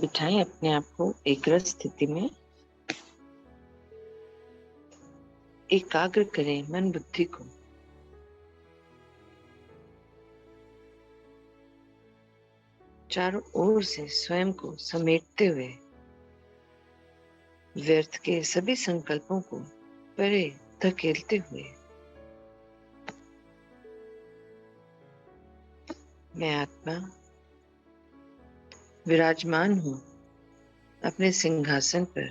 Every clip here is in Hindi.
बिठाएं अपने आप को एकाग्र स्थिति में। एकाग्र करें मन बुद्धि को। चारों ओर से स्वयं को समेटते हुए व्यर्थ के सभी संकल्पों को परे धकेलते हुए मैं आत्मा विराजमान हूं अपने सिंहासन पर।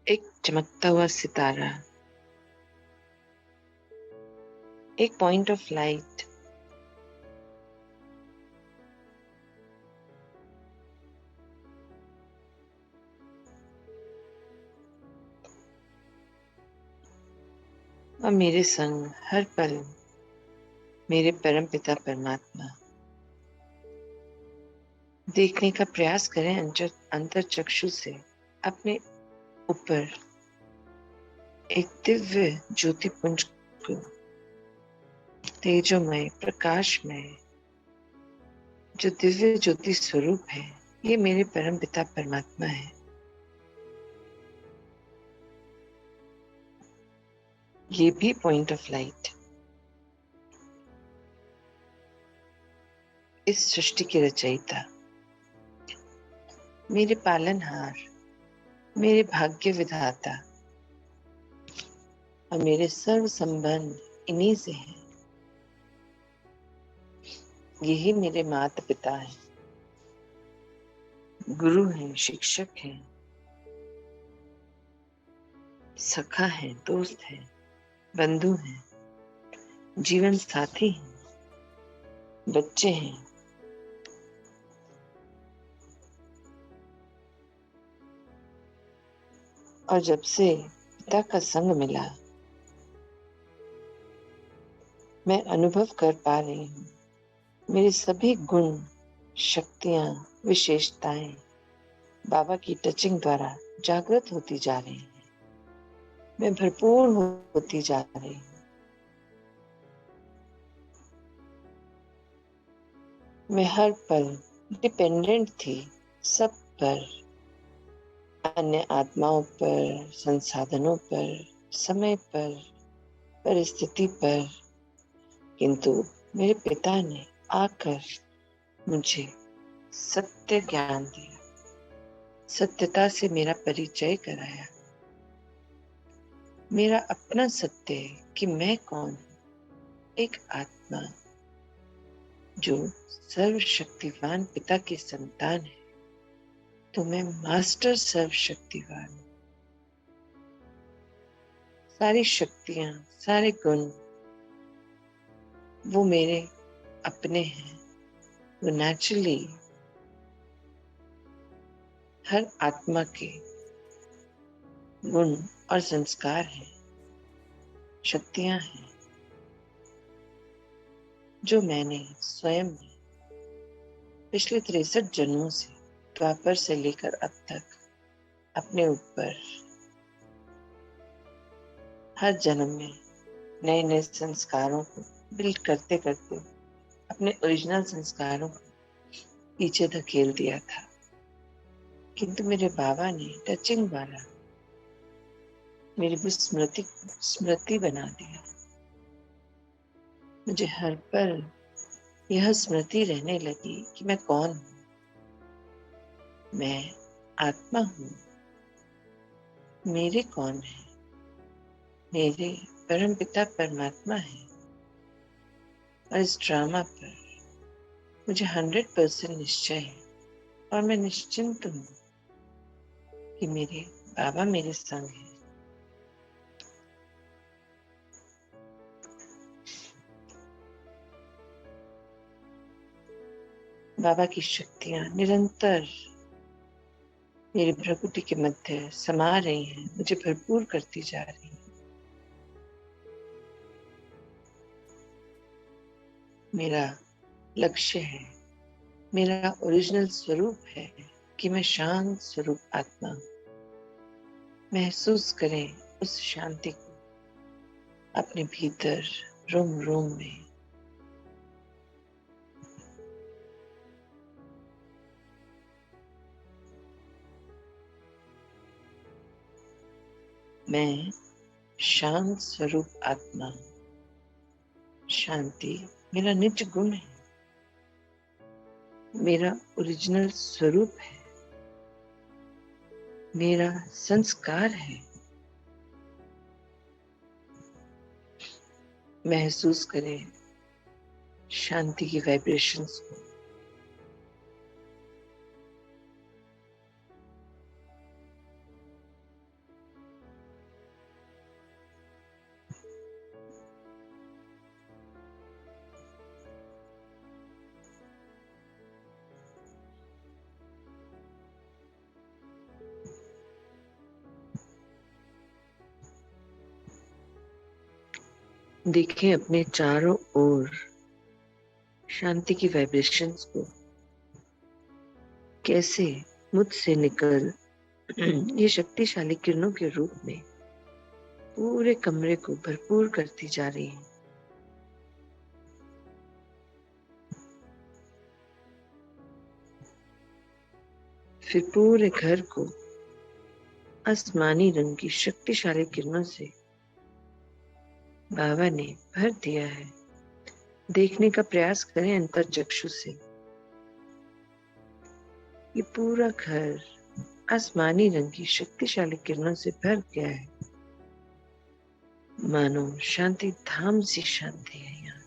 एक चमकता हुआ सितारा, एक पॉइंट ऑफ लाइट, और मेरे संग हर पल मेरे परम पिता परमात्मा। देखने का प्रयास करें अंतर चक्षु से अपने ऊपर एक दिव्य ज्योति पुंज को, तेजोमय प्रकाशमय जो दिव्य ज्योति स्वरूप है। ये मेरे परम पिता परमात्मा है। ये भी पॉइंट ऑफ लाइट इस सृष्टि के रचयिता, मेरे पालनहार, मेरे भाग्य विधाता और मेरे सर्व संबंध इन्हीं से हैं। यही मेरे माता पिता हैं, गुरु हैं, शिक्षक हैं, सखा हैं, दोस्त हैं, बंधु हैं, जीवन साथी हैं, बच्चे हैं। और जब से पिता का संग मिला, मैं अनुभव कर पा रही हूँ मेरे सभी गुण, शक्तियां, विशेषताएं बाबा की टचिंग द्वारा जागृत होती जा रही हैं। मैं भरपूर होती जा रही हूँ। मैं हर पल डिपेंडेंट थी सब पर, अन्य आत्माओं पर, संसाधनों पर, समय पर, परिस्थिति पर, किंतु मेरे पिता ने आकर मुझे सत्य ज्ञान दिया, सत्यता से मेरा परिचय कराया। मेरा अपना सत्य है कि मैं कौन हूं, एक आत्मा जो सर्वशक्तिवान पिता की संतान है। तो मैं मास्टर सर्वशक्तिवान हूं। सारी शक्तियां, सारे गुण वो मेरे अपने हैं। वो नेचुरली हर आत्मा के गुण और संस्कार हैं, शक्तियां हैं जो मैंने स्वयं में पिछले 63 जन्मों से, द्वापर से लेकर अब तक अपने ऊपर हर जन्म में नए नए संस्कारों को बिल्ड करते करते अपने ओरिजिनल संस्कारों को पीछे धकेल दिया था। किंतु मेरे बाबा ने टचिंग द्वारा मेरी भी स्मृति बना दिया। मुझे हर पल यह स्मृति रहने लगी कि मैं कौन हूं। मैं आत्मा हूं। मेरे कौन है? मेरे परम पिता परमात्मा है। और इस ड्रामा पर मुझे 100% निश्चय है और मैं निश्चिंत हूं कि मेरे बाबा मेरे संग हैं। बाबा की शक्तियां निरंतर मेरी प्रकृति के मध्य समा रही हैं, मुझे भरपूर करती जा रही हैं। मेरा लक्ष्य है, मेरा ओरिजिनल स्वरूप है कि मैं शांत स्वरूप आत्मा हूं। महसूस करें उस शांति को अपने भीतर, रोम रोम में। मैं शांत स्वरूप आत्मा हूं। शांति मेरा निज गुण है, मेरा ओरिजिनल स्वरूप है, मेरा संस्कार है। महसूस करें शांति की वाइब्रेशंस को। देखें अपने चारों ओर शांति की वाइब्रेशंस को, कैसे मुझसे निकल ये शक्तिशाली किरणों के रूप में पूरे कमरे को भरपूर करती जा रही है। फिर पूरे घर को आसमानी रंग की शक्तिशाली किरणों से बाबा ने भर दिया है। देखने का प्रयास करें अंतर्चक्षु से। ये पूरा घर आसमानी रंग की शक्तिशाली किरणों से भर गया है। मानो शांति धाम सी शांति है यहाँ।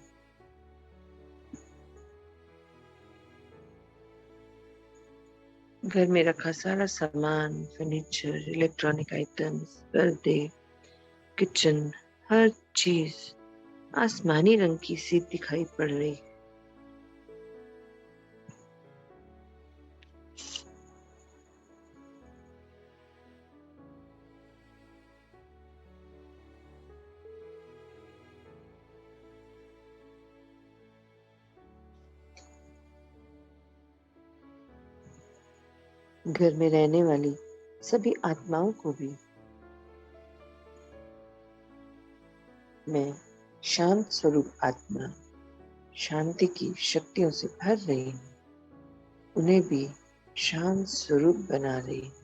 घर में रखा सारा सामान, फर्नीचर, इलेक्ट्रॉनिक आइटम्स, पर्दे, किचन, हर चीज आसमानी रंग की सी दिखाई पड़ रही है। घर में रहने वाली सभी आत्माओं को भी मैं शांत स्वरूप आत्मा शांति की शक्तियों से भर रही हूँ। उन्हें भी शांत स्वरूप बना रही हूँ।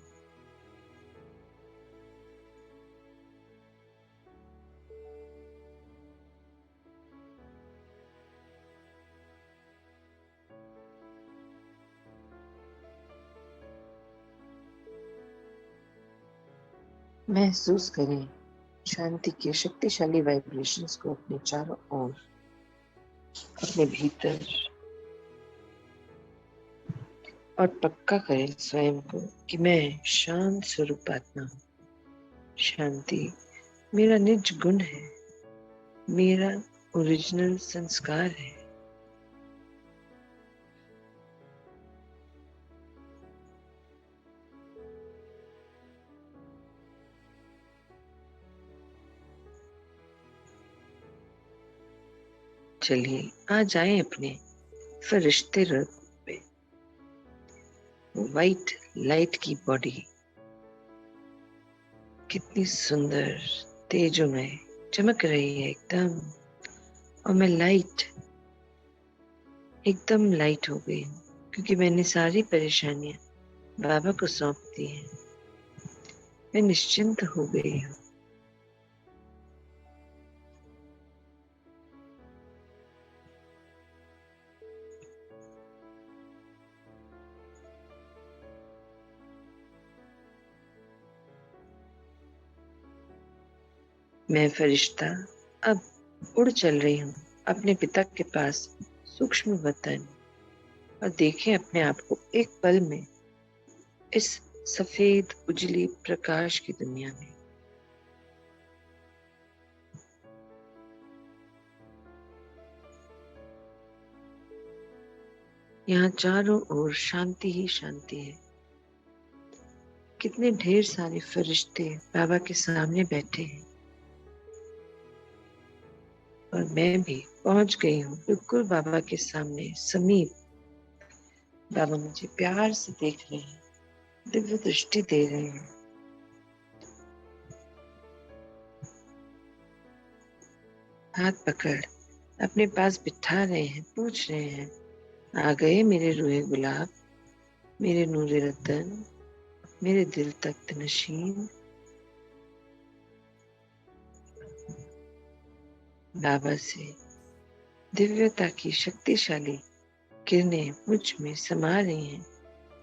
महसूस करें शांति के शक्तिशाली वाइब्रेशंस को अपने चारों ओर, अपने भीतर, और पक्का करें स्वयं को कि मैं शांत स्वरूप आत्मा हूँ। शांति मेरा निज गुण है, मेरा ओरिजिनल संस्कार है। चलिए आ जाएं अपने फरिश्ते रूप पे। व्हाइट लाइट की बॉडी कितनी सुंदर तेजोमय चमक रही है एकदम, और मैं एकदम लाइट हो गई हूँ, क्योंकि मैंने सारी परेशानियां बाबा को सौंप दी हैं। मैं निश्चिंत हो गई हूँ। मैं फरिश्ता अब उड़ चल रही हूँ अपने पिता के पास सूक्ष्म वतन, और देखें अपने आप को एक पल में इस सफेद उजली प्रकाश की दुनिया में। यहाँ चारों ओर शांति ही शांति है। कितने ढेर सारे फरिश्ते बाबा के सामने बैठे हैं, और मैं भी पहुंच गई हूँ बिल्कुल बाबा के सामने समीप। बाबा मुझे प्यार से देख रहे हैं, दिव्य दृष्टि दे रहे हैं। हाथ पकड़ अपने पास बिठा रहे हैं, पूछ रहे हैं, आ गए मेरे रूहे गुलाब, मेरे नूरे रतन, मेरे दिल तख्त नशीन। बाबा से दिव्यता की शक्तिशाली किरणें मुझ में समा रही हैं,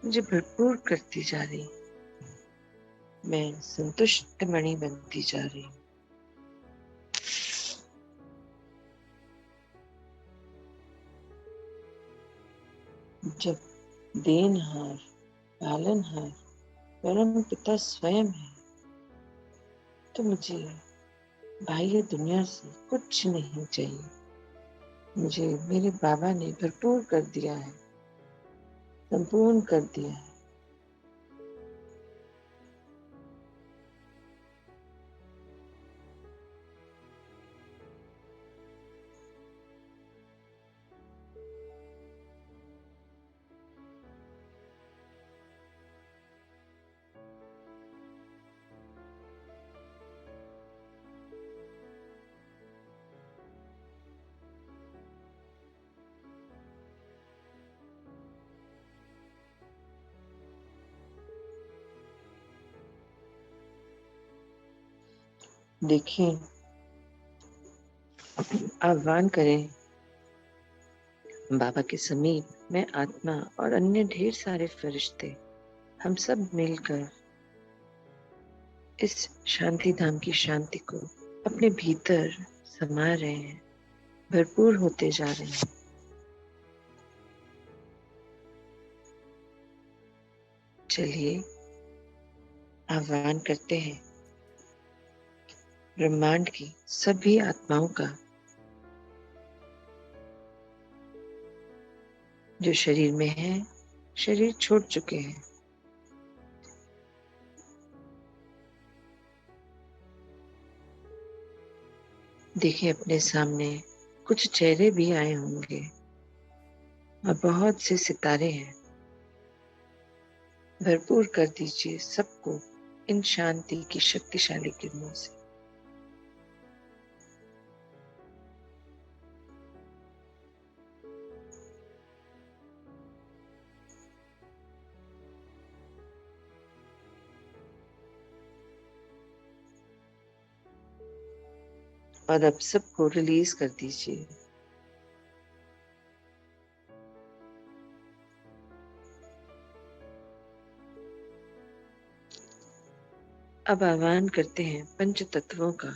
मुझे भरपूर करती जा रही। मैं संतुष्ट मणि बनती जा रही हूँ। जब देनहार, पालनहार परम पिता स्वयं है, तो मुझे बाह्य दुनिया से कुछ नहीं चाहिए। मुझे मेरे बाबा ने भरपूर कर दिया है, संपूर्ण कर दिया है। देखिए, आह्वान करें बाबा के समीप। मैं आत्मा और अन्य ढेर सारे फरिश्ते, हम सब मिलकर इस शांति धाम की शांति को अपने भीतर समा रहे हैं, भरपूर होते जा रहे हैं। चलिए आह्वान करते हैं ब्रह्मांड की सभी आत्माओं का, जो शरीर में है, शरीर छोड़ चुके हैं। देखिए अपने सामने कुछ चेहरे भी आए होंगे और बहुत से सितारे हैं। भरपूर कर दीजिए सबको इन शांति की शक्तिशाली किरणों से। और अब सबको रिलीज कर दीजिए। अब आह्वान करते हैं पंच तत्वों का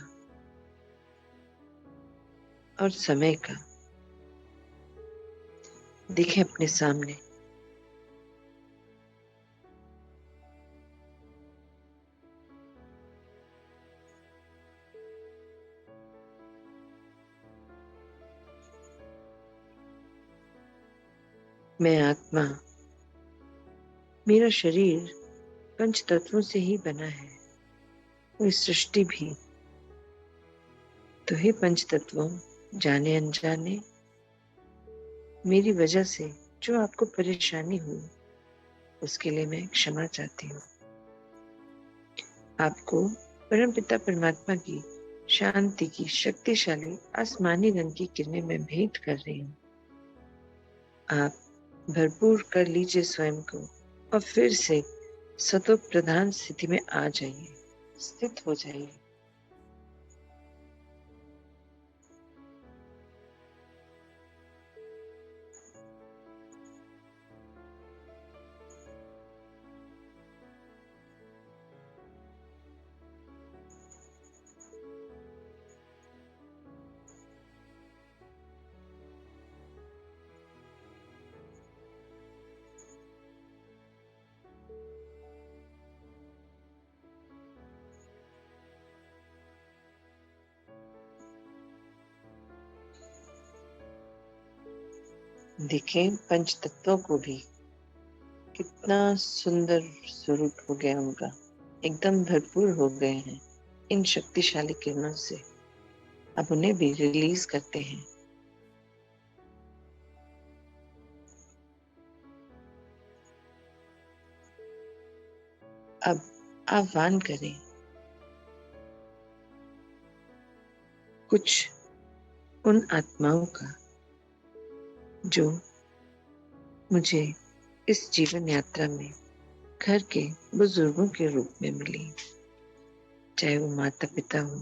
और समय का। देखें अपने सामने मैं आत्मा, मेरा शरीर पंच तत्वों से ही बना है, वो सृष्टि भी। तो हे पंच तत्वों, जाने अनजाने मेरी वजह से जो आपको परेशानी हुई, उसके लिए मैं क्षमा चाहती हूँ। आपको परमपिता परमात्मा की शांति की शक्तिशाली आसमानी रंग की किरणें मैं भेंट कर रही हूँ। आप भरपूर कर लीजिए स्वयं को और फिर से सतो प्रधान स्थिति में आ जाइए, स्थित हो जाइए। देखें पंच तत्वों को भी, कितना सुंदर स्वरूप हो गया उनका, एकदम भरपूर हो गए हैं इन शक्तिशाली किरणों से। अब उन्हें भी रिलीज करते हैं। अब आह्वान करें कुछ उन आत्माओं का जो मुझे इस जीवन यात्रा में घर के बुजुर्गों के रूप में मिली, चाहे वो माता पिता हो,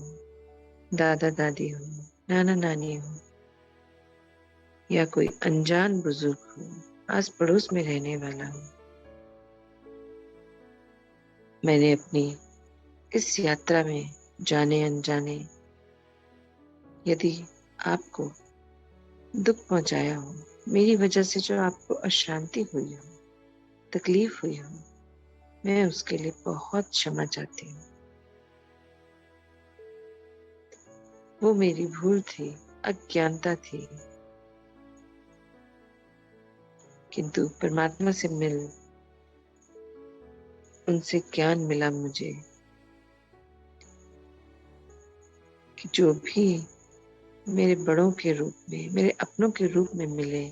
दादा दादी हो, नाना नानी हो, या कोई अनजान बुजुर्ग हो, आस पड़ोस में रहने वाला हो। मैंने अपनी इस यात्रा में जाने अनजाने यदि आपको दुख पहुंचाया हो, मेरी वजह से जो आपको अशांति हुई हो, तकलीफ हुई हो, मैं उसके लिए बहुत क्षमा चाहती हूँ। वो मेरी भूल थी, अज्ञानता थी, किंतु परमात्मा से मिल उनसे ज्ञान मिला मुझे कि जो भी मेरे बड़ों के रूप में, मेरे अपनों के रूप में मिले,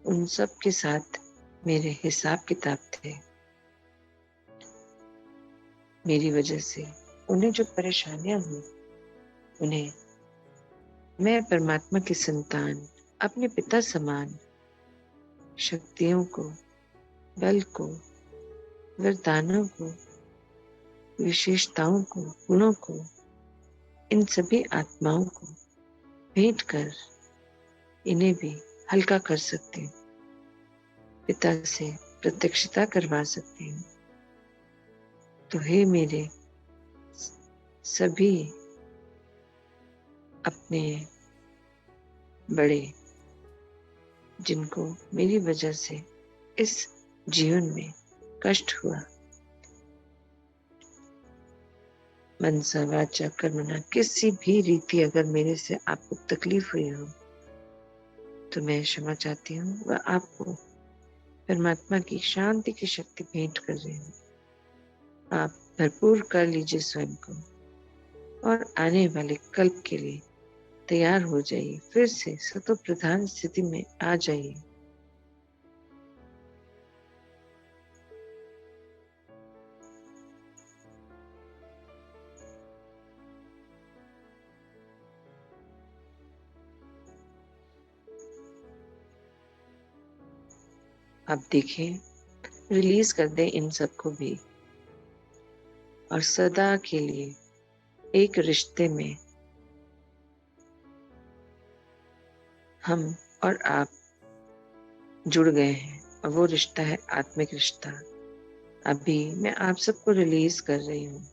उन सब के साथ मेरे हिसाब किताब थे। मेरी वजह से उन्हें जो परेशानियां हुई, उन्हें मैं परमात्मा की संतान, अपने पिता समान शक्तियों को, बल को, वरदानों को, विशेषताओं को, गुणों को, इन सभी आत्माओं को भेंट कर इन्हें भी हल्का कर सकती हूँ, पिता से प्रत्यक्षता करवा सकती हूँ। तो हे मेरे सभी अपने बड़े, जिनको मेरी वजह से इस जीवन में कष्ट हुआ, मनसा वाचा कर्मणा किसी भी रीति अगर मेरे से आपको तकलीफ हुई हो, तो मैं क्षमा चाहती हूँ व आपको परमात्मा की शांति की शक्ति भेंट कर रही हूँ। आप भरपूर कर लीजिए स्वयं को और आने वाले कल्प के लिए तैयार हो जाइए, फिर से सतो प्रधान स्थिति में आ जाइए। आप देखें, रिलीज कर दें इन सबको भी और सदा के लिए एक रिश्ते में हम और आप जुड़ गए हैं और वो रिश्ता है आत्मिक रिश्ता। अभी मैं आप सबको रिलीज कर रही हूँ।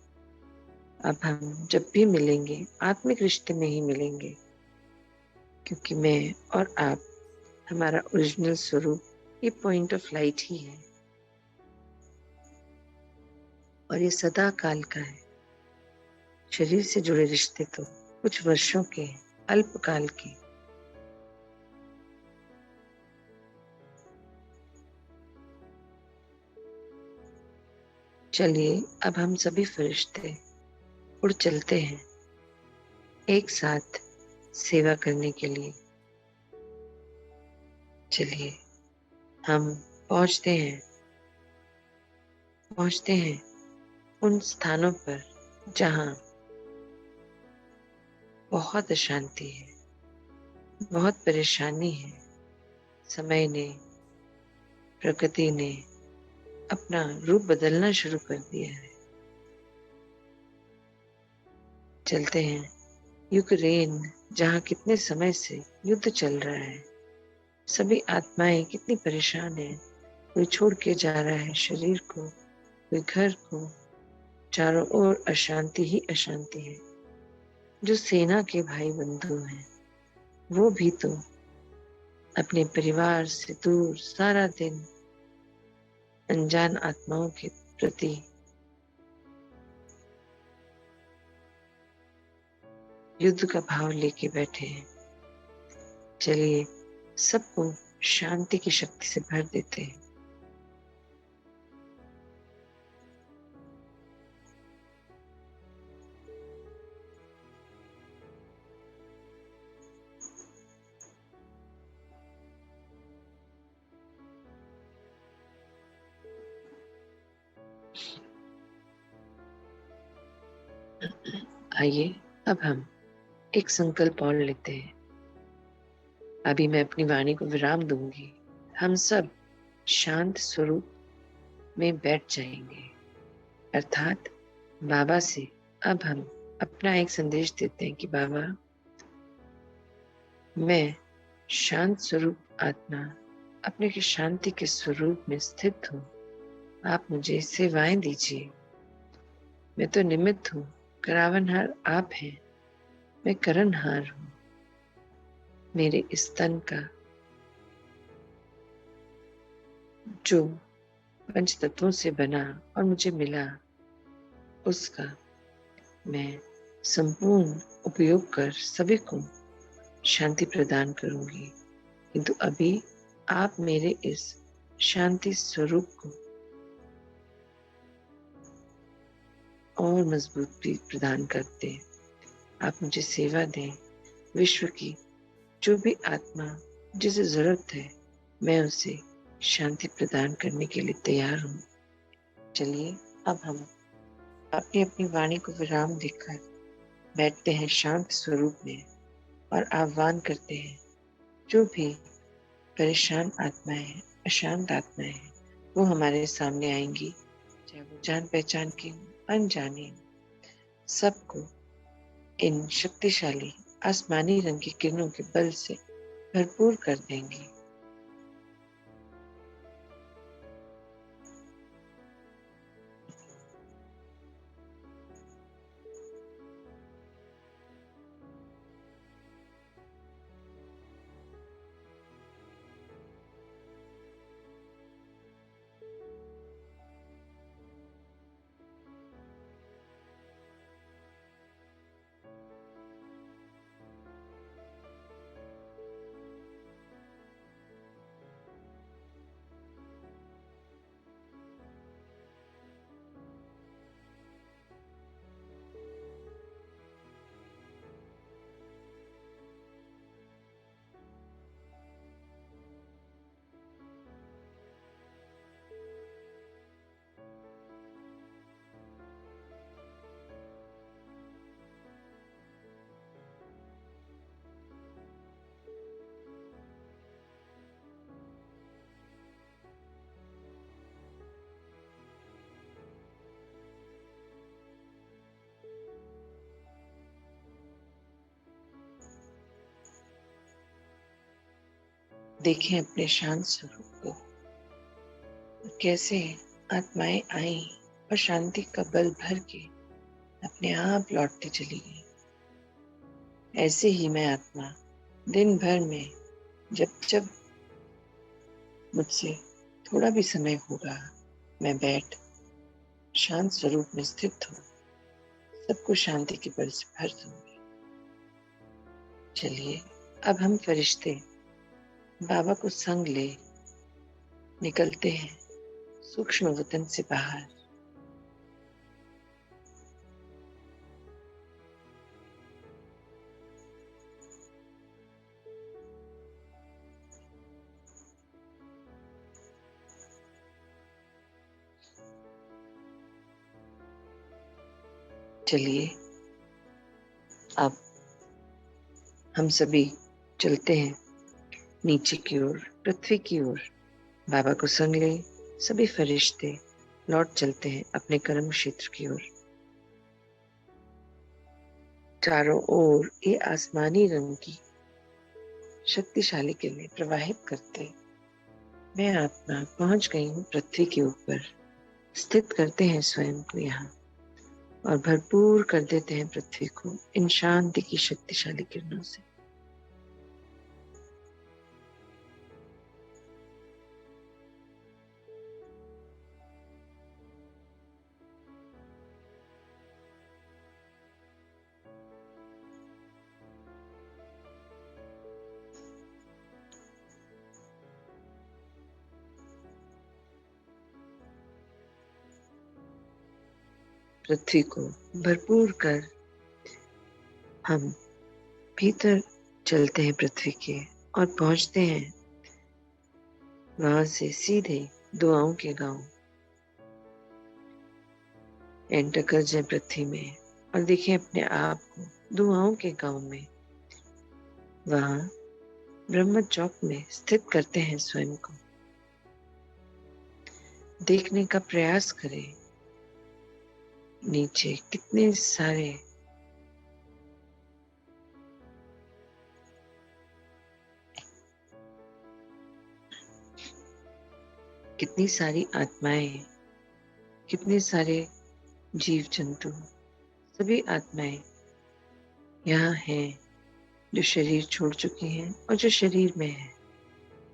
अब हम जब भी मिलेंगे आत्मिक रिश्ते में ही मिलेंगे, क्योंकि मैं और आप, हमारा ओरिजिनल स्वरूप ये पॉइंट ऑफ लाइट ही है और ये सदा काल का है। शरीर से जुड़े रिश्ते तो कुछ वर्षों के, अल्पकाल के। चलिए अब हम सभी फरिश्ते उड़ चलते हैं एक साथ सेवा करने के लिए। चलिए हम पहुंचते हैं उन स्थानों पर जहां बहुत अशांति है, बहुत परेशानी है। समय ने, प्रकृति ने अपना रूप बदलना शुरू कर दिया है। चलते हैं यूक्रेन, जहां कितने समय से युद्ध चल रहा है। सभी आत्माएं कितनी परेशान है। कोई छोड़ के जा रहा है शरीर को, कोई घर को। चारों ओर अशांति ही अशांति है। जो सेना के भाई बंधु हैं, वो भी तो अपने परिवार से दूर सारा दिन अनजान आत्माओं के प्रति युद्ध का भाव लेके बैठे हैं। चलिए सबको शांति की शक्ति से भर देते हैं। आइए अब हम एक संकल्प और लेते हैं। अभी मैं अपनी वाणी को विराम दूंगी। हम सब शांत स्वरूप में बैठ जाएंगे। अर्थात बाबा से अब हम अपना एक संदेश देते हैं कि बाबा, मैं शांत स्वरूप आत्मा अपने की शांति के स्वरूप में स्थित हूँ। आप मुझे सेवाएं दीजिए। मैं तो निमित्त हूँ, करावनहार आप हैं। मैं करनहार हूँ। मेरे स्तन का जो पंच तत्वों से बना और मुझे मिला, उसका मैं संपूर्ण उपयोग कर सभी को शांति प्रदान करूंगी। किंतु अभी आप मेरे इस शांति स्वरूप को और मजबूती प्रदान करते। आप मुझे सेवा दें। विश्व की जो भी आत्मा जिसे जरूरत है, मैं उसे शांति प्रदान करने के लिए तैयार हूँ। चलिए अब हम अपनी अपनी वाणी को विराम देकर बैठते हैं शांत स्वरूप में और आह्वान करते हैं, जो भी परेशान आत्माएं, अशांत आत्माएं हैं, वो हमारे सामने आएंगी, चाहे वो जान पहचान की हो, अनजानी हो। सबको इन शक्तिशाली आसमानी रंग की किरणों के बल से भरपूर कर देंगे। देखें अपने शांत स्वरूप को, कैसे आत्माएं आई और शांति का बल भर के अपने आप लौटती चली गई। ऐसे ही मैं आत्मा दिन भर में जब जब मुझसे थोड़ा भी समय होगा, मैं बैठ शांत स्वरूप में स्थित हूँ, सबको शांति के बल से भर दूंगी। चलिए अब हम फरिश्ते बाबा को संग ले निकलते हैं सूक्ष्म वतन से बाहर। चलिए अब हम सभी चलते हैं नीचे की ओर, पृथ्वी की ओर। बाबा को संग ले सभी फरिश्ते लौट चलते हैं अपने कर्म क्षेत्र की ओर। चारों ओर ये आसमानी रंग की शक्तिशाली किरणें प्रवाहित करते मैं आत्मा पहुंच गई हूँ पृथ्वी के ऊपर। स्थित करते हैं स्वयं को यहाँ और भरपूर कर देते हैं पृथ्वी को इन शांति की शक्तिशाली किरणों से। पृथ्वी को भरपूर कर हम भीतर चलते हैं पृथ्वी के और पहुंचते हैं वहां से सीधे दुआओं के गांव। एंटर कर जाए पृथ्वी में और देखें अपने आप को दुआओं के गांव में। वहां ब्रह्म चौक में स्थित करते हैं स्वयं को। देखने का प्रयास करें नीचे कितने सारे कितनी सारी आत्माएं, कितने सारे जीव जंतु, सभी आत्माएं यहाँ हैं जो शरीर छोड़ चुकी हैं और जो शरीर में है।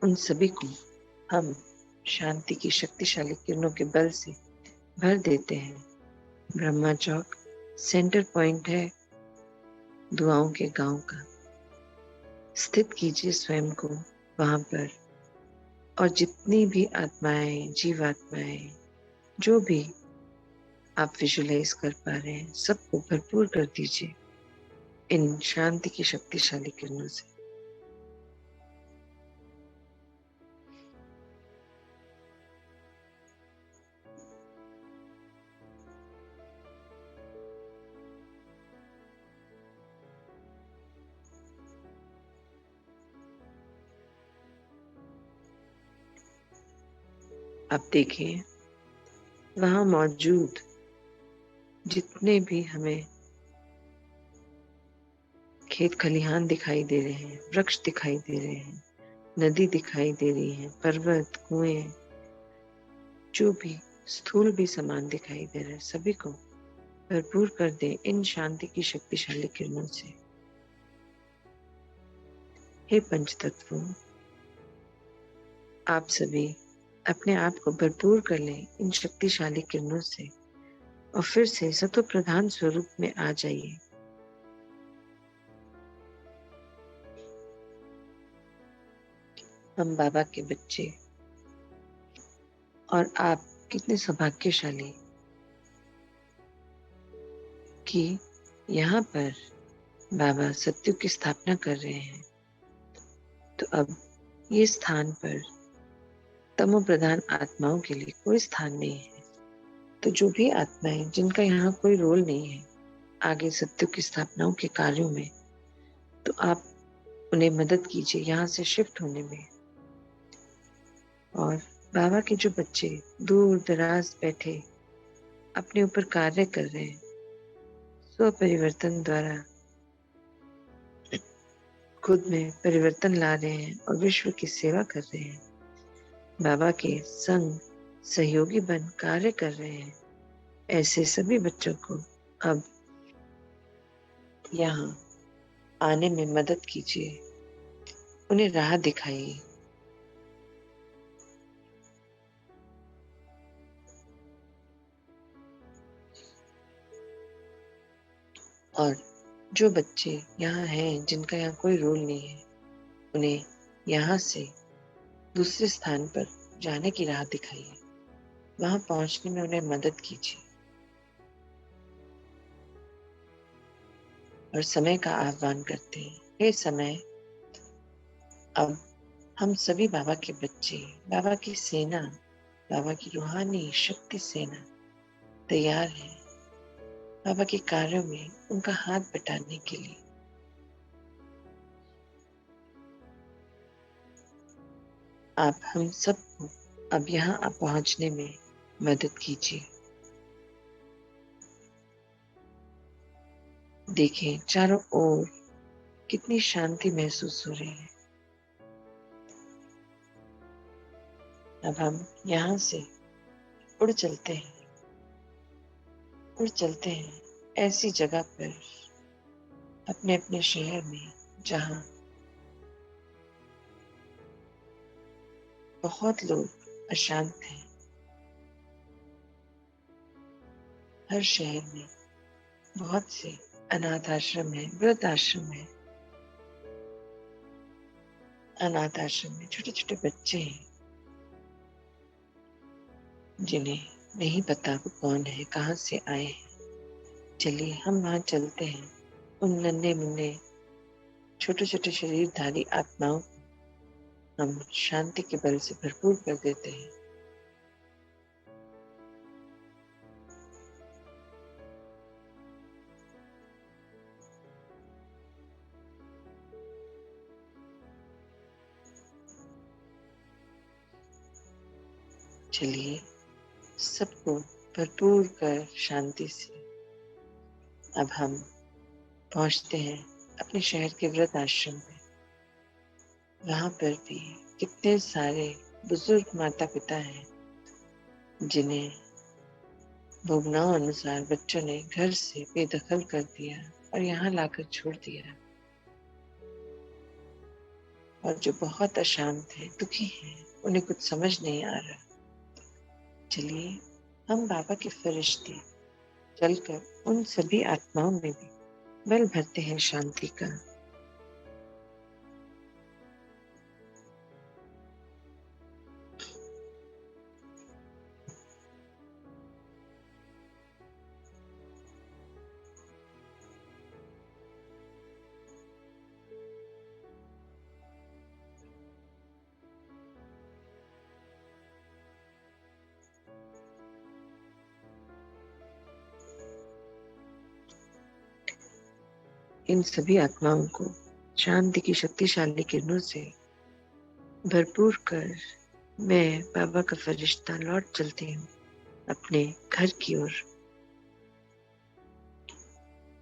उन सभी को हम शांति की शक्तिशाली किरणों के बल से भर देते हैं। ब्रह्मा चौक सेंटर पॉइंट है दुआओं के गांव का। स्थित कीजिए स्वयं को वहां पर, और जितनी भी आत्माएं, जीवात्माएं, जो भी आप विजुलाइज कर पा रहे हैं, सबको भरपूर कर दीजिए इन शांति की शक्तिशाली किरणों से। आप देखिए वहां मौजूद जितने भी हमें खेत खलिहान दिखाई दे रहे हैं, वृक्ष दिखाई दे रहे हैं, नदी दिखाई दे रही है, पर्वत, कुएं, जो भी स्थूल भी सामान दिखाई दे रहे हैं, सभी को भरपूर कर दे इन शांति की शक्तिशाली किरणों से। हे पंच तत्वों, आप सभी अपने आप को भरपूर कर लें इन शक्तिशाली किरणों से और फिर से सत्व प्रधान स्वरूप में आ जाइए। हम बाबा के बच्चे और आप कितने सौभाग्यशाली कि यहाँ पर बाबा सत्युग की स्थापना कर रहे हैं। तो अब ये स्थान पर तमो प्रधान आत्माओं के लिए कोई स्थान नहीं है। तो जो भी आत्माएं जिनका यहाँ कोई रोल नहीं है आगे सत्युग की स्थापनाओं के कार्यों में, तो आप उन्हें मदद कीजिए यहाँ से शिफ्ट होने में। और बाबा के जो बच्चे दूर दराज बैठे अपने ऊपर कार्य कर रहे हैं, स्व परिवर्तन द्वारा खुद में परिवर्तन ला रहे हैं और विश्व की सेवा कर रहे हैं, बाबा के संग सहयोगी बन कार्य कर रहे हैं, ऐसे सभी बच्चों को अब यहाँ आने में मदद कीजिए, उन्हें राह दिखाइए। और जो बच्चे यहाँ हैं जिनका यहाँ कोई रोल नहीं है, उन्हें यहाँ से दूसरे स्थान पर जाने की राह दिखाइए, वहां पहुंचने में उन्हें मदद कीजिए। और समय का आह्वान करते हैं, हे समय, अब हम सभी बाबा के बच्चे, बाबा की सेना, बाबा की रूहानी शक्ति सेना तैयार है बाबा के कार्यों में उनका हाथ बटाने के लिए। आप हम सबको अब यहाँ पहुंचने में मदद कीजिए। देखें चारों ओर कितनी शांति महसूस हो रही है। अब हम यहाँ से उड़ चलते हैं, उड़ चलते हैं ऐसी जगह पर अपने अपने शहर में जहाँ बहुत लोग अशांत हैं। हर शहर में बहुत से अनाथ आश्रम है, वृद्ध आश्रम है। अनाथ आश्रम में छोटे छोटे बच्चे हैं जिन्हें नहीं पता वो कौन है, कहाँ से आए हैं। चलिए हम वहां चलते हैं। उन नन्हे मुन्ने छोटे छोटे शरीरधारी आत्माओं को हम शांति के बल से भरपूर कर देते हैं। चलिए सबको भरपूर कर शांति से अब हम पहुंचते हैं अपने शहर के वृद्ध आश्रम में। वहां पर भी कितने सारे बुजुर्ग माता पिता हैं जिन्हें भावनाओं अनुसार बच्चों ने घर से बेदखल कर दिया और यहाँ लाकर छोड़ दिया, और जो बहुत अशांत है, दुखी हैं, उन्हें कुछ समझ नहीं आ रहा। चलिए हम बाबा के फरिश्ते चलकर उन सभी आत्माओं में भी बल भरते हैं शांति का। इन सभी आत्माओं को शांति की शक्तिशाली किरणों से भरपूर कर मैं बाबा का फरिश्ता लौट चलती हूँ अपने घर की ओर।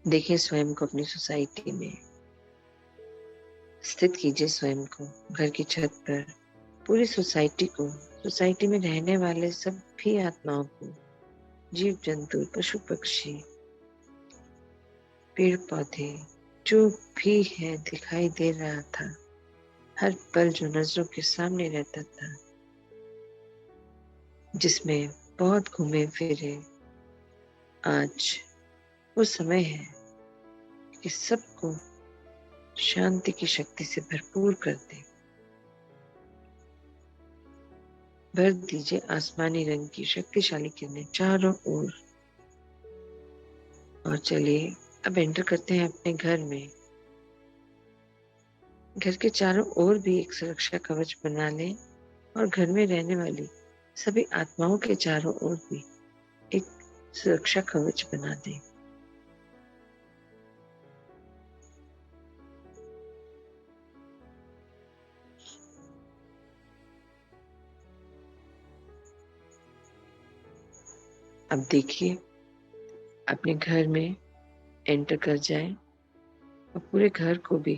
देखें स्वयं को अपनी सोसाइटी में स्थित कीजिए, स्वयं को घर की छत पर, पूरी सोसाइटी को, सोसाइटी में रहने वाले सभी आत्माओं को, जीव जंतु, पशु पक्षी, पेड़ पौधे, जो भी है दिखाई दे रहा था, हर पल जो नजरों के सामने रहता था, जिसमें बहुत घूमे फिरे, आज वो समय है कि सबको शांति की शक्ति से भरपूर कर दे। भर दीजिए आसमानी रंग की शक्तिशाली किरणें चारों ओर। और चलिए अब एंटर करते हैं अपने घर में। घर के चारों ओर भी एक सुरक्षा कवच बना लें और घर में रहने वाली सभी आत्माओं के चारों ओर भी एक सुरक्षा कवच बना दें। अब देखिए अपने घर में एंटर कर जाएं और पूरे घर को भी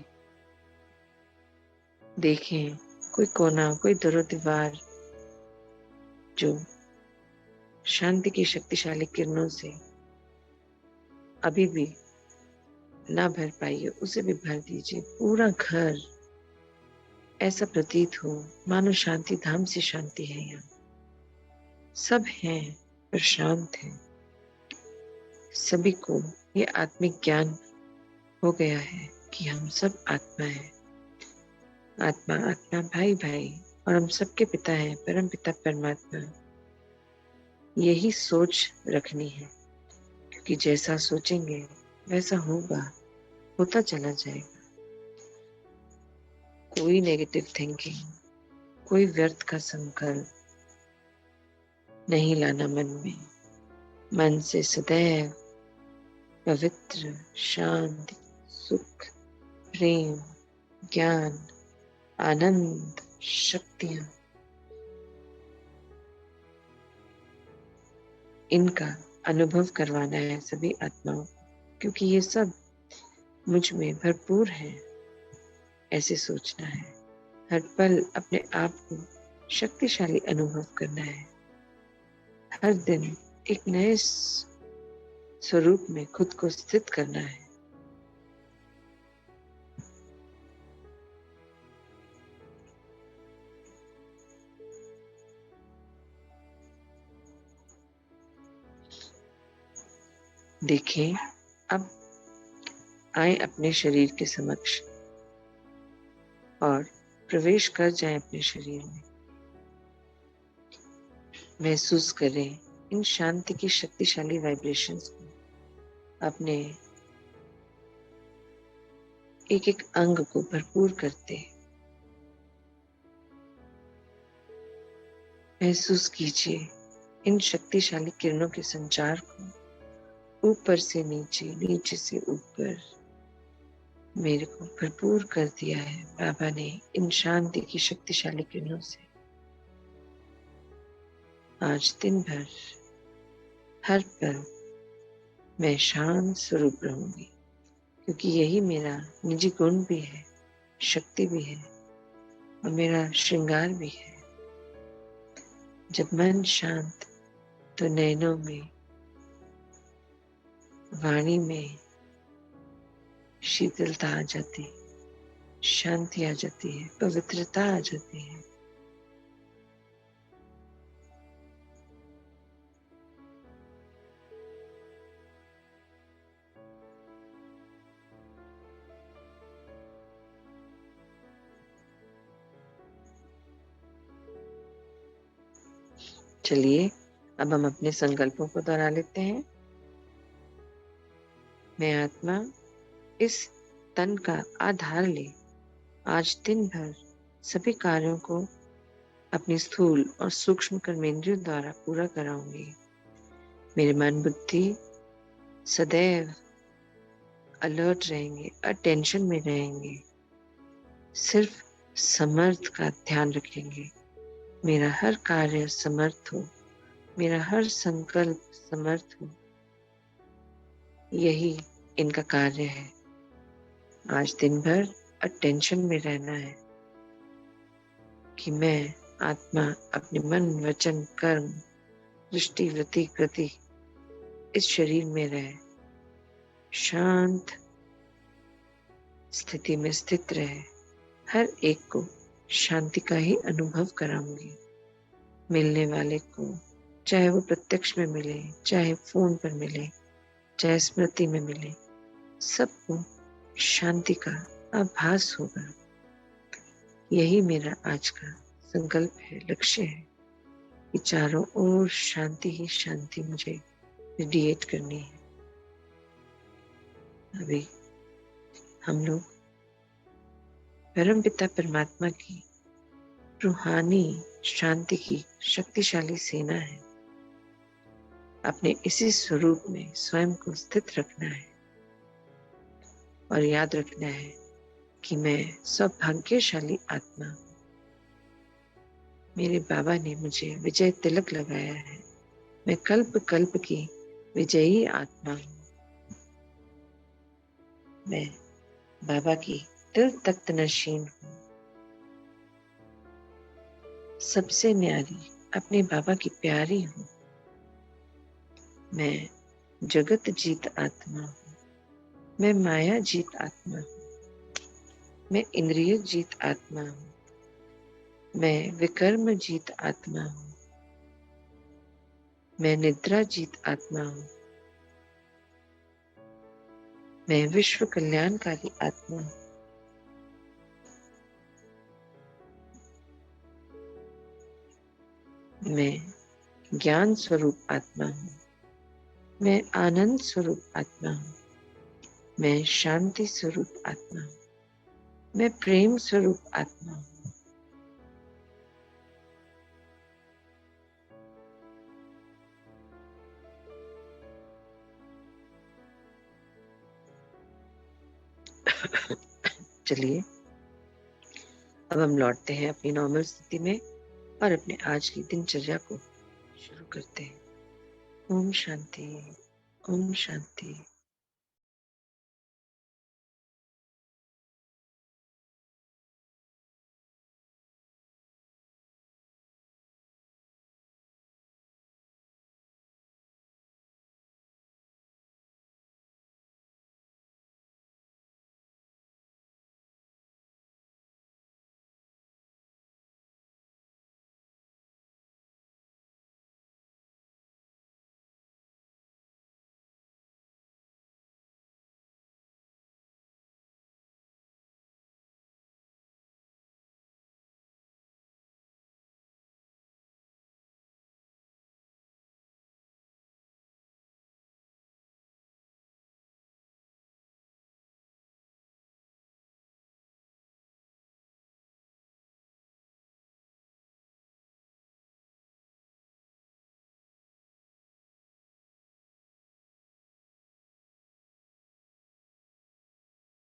देखें, कोई कोना, कोई दरो दीवार जो शांति की शक्तिशाली किरणों से अभी भी ना भर पाई है, उसे भी भर दीजिए। पूरा घर ऐसा प्रतीत हो मानो शांति धाम से शांति है। यहाँ सब हैं पर शांत हैं। सभी को ये आत्मिक ज्ञान हो गया है कि हम सब आत्मा है, आत्मा आत्मा भाई भाई, और हम सबके पिता हैं, परम पिता परमात्मा। यही सोच रखनी है, क्योंकि जैसा सोचेंगे वैसा होगा, होता चला जाएगा। कोई नेगेटिव थिंकिंग, कोई व्यर्थ का संकल्प नहीं लाना मन में। मन से सदैव पवित्र, शांति, सुख, प्रेम, ज्ञान, आनंद, शक्तियां, इनका अनुभव करवाना है सभी आत्माओं, क्योंकि ये सब मुझ में भरपूर है। ऐसे सोचना है, हर पल अपने आप को शक्तिशाली अनुभव करना है। हर दिन एक नए स्वरूप में खुद को स्थित करना है। देखें अब आए अपने शरीर के समक्ष और प्रवेश कर जाएं अपने शरीर में। महसूस करें इन शांति की शक्तिशाली वाइब्रेशंस को अपने एक एक अंग को भरपूर करते। महसूस कीजिए इन शक्तिशाली किरणों के संचार को, ऊपर से नीचे, नीचे से ऊपर मेरे को भरपूर कर दिया है बाबा ने इन शांति की शक्तिशाली किरणों से। आज दिन भर हर पल मैं शांत स्वरूप रहूंगी, क्योंकि यही मेरा निजी गुण भी है, शक्ति भी है और मेरा श्रृंगार भी है। जब मन शांत तो नैनों में, वाणी में शीतलता आ जाती, शांति आ जाती है, पवित्रता आ जाती है। चलिए अब हम अपने संकल्पों को दोहरा लेते हैं। मैं आत्मा इस तन का आधार ले आज दिन भर सभी कार्यों को अपनी स्थूल और सूक्ष्म कर्मेंद्रियों द्वारा पूरा कराऊंगी। मेरे मन बुद्धि सदैव अलर्ट रहेंगे, अटेंशन में रहेंगे, सिर्फ समर्थ का ध्यान रखेंगे। मेरा हर कार्य समर्थ हो, मेरा हर संकल्प समर्थ हो, यही इनका कार्य है। आज दिन भर अटेंशन में रहना है कि मैं आत्मा अपने मन वचन कर्म दृष्टि वृत्ति कृति इस शरीर में रहे, शांत स्थिति में स्थित रहे, हर एक को शांति का ही अनुभव कराऊंगी। मिलने वाले को, चाहे वो प्रत्यक्ष में मिले, चाहे फोन पर मिले, चाहे स्मृति में मिले, सबको शांति का आभास होगा। यही मेरा आज का संकल्प है, लक्ष्य है कि चारों ओर शांति ही शांति मुझे रेडिएट करनी है। अभी हम लोग परम पिता परमात्मा की रूहानी शांति की शक्तिशाली सेना है। अपने इसी स्वरूप में स्वयं को स्थित रखना है और याद रखना है कि मैं सौभाग्यशाली आत्मा हूँ। मेरे बाबा ने मुझे विजय तिलक लगाया है। मैं कल्प कल्प की विजयी आत्मा हूँ। मैं बाबा की दिल तख्त नशीन हूँ। सबसे न्यारी अपने बाबा की प्यारी हूँ। मैं जगत जीत आत्मा हूँ। मैं माया जीत आत्मा हूँ। मैं इंद्रिय जीत आत्मा हूँ। मैं विकर्म जीत आत्मा हूँ। मैं निद्रा जीत आत्मा हूँ। मैं विश्व कल्याणकारी आत्मा हूँ। मैं ज्ञान स्वरूप आत्मा हूँ। मैं आनंद स्वरूप आत्मा हूँ। मैं शांति स्वरूप आत्मा हूँ। मैं प्रेम स्वरूप आत्मा हूँ। चलिए अब हम लौटते हैं अपनी नॉर्मल स्थिति में और अपने आज की दिनचर्या को शुरू करते हैं। ओम शांति, ओम शांति।